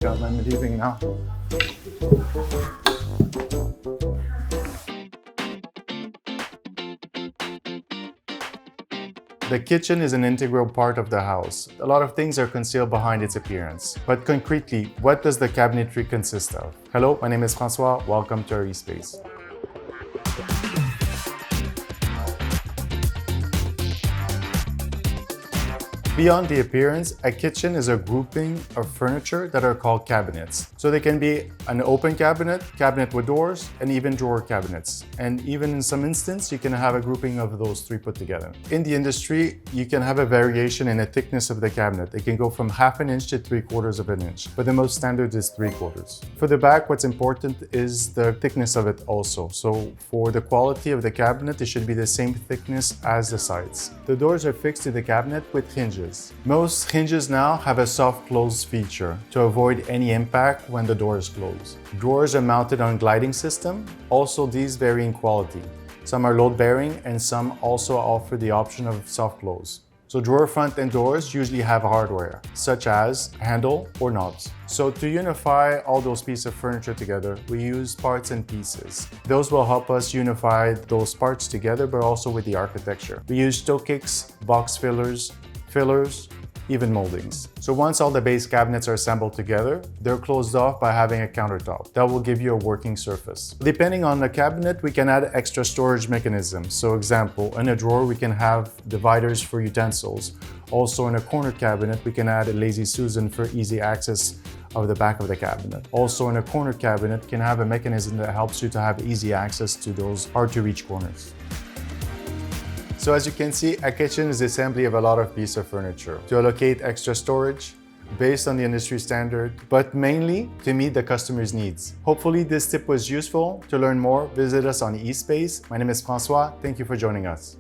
I'm leaving now. The kitchen is an integral part of the house. A lot of things are concealed behind its appearance. But concretely, what does the cabinetry consist of? Hello, my name is François. Welcome to our E-SPACE. Beyond the appearance, a kitchen is a grouping of furniture that are called cabinets. So they can be an open cabinet, cabinet with doors, and even drawer cabinets. And even in some instances, you can have a grouping of those three put together. In the industry, you can have a variation in the thickness of the cabinet. It can go from 1/2 inch to 3/4 of an inch, but the most standard is 3/4. For the back, what's important is the thickness of it also. So for the quality of the cabinet, it should be the same thickness as the sides. The doors are fixed to the cabinet with hinges. Most hinges now have a soft close feature to avoid any impact when the door is closed. Drawers are mounted on gliding system. Also, these vary in quality. Some are load bearing and some also offer the option of soft close. So drawer front and doors usually have hardware, such as handle or knobs. So to unify all those pieces of furniture together, we use parts and pieces. Those will help us unify those parts together, but also with the architecture. We use toe kicks, box fillers, even moldings. So once all the base cabinets are assembled together, they're closed off by having a countertop. That will give you a working surface. Depending on the cabinet, we can add extra storage mechanisms. So example, in a drawer, we can have dividers for utensils. Also in a corner cabinet, we can add a lazy Susan for easy access of the back of the cabinet. Also in a corner cabinet, can have a mechanism that helps you to have easy access to those hard to reach corners. So as you can see, a kitchen is the assembly of a lot of pieces of furniture to allocate extra storage based on the industry standard, but mainly to meet the customer's needs. Hopefully this tip was useful. To learn more, visit us on E-SPACE. My name is François. Thank you for joining us.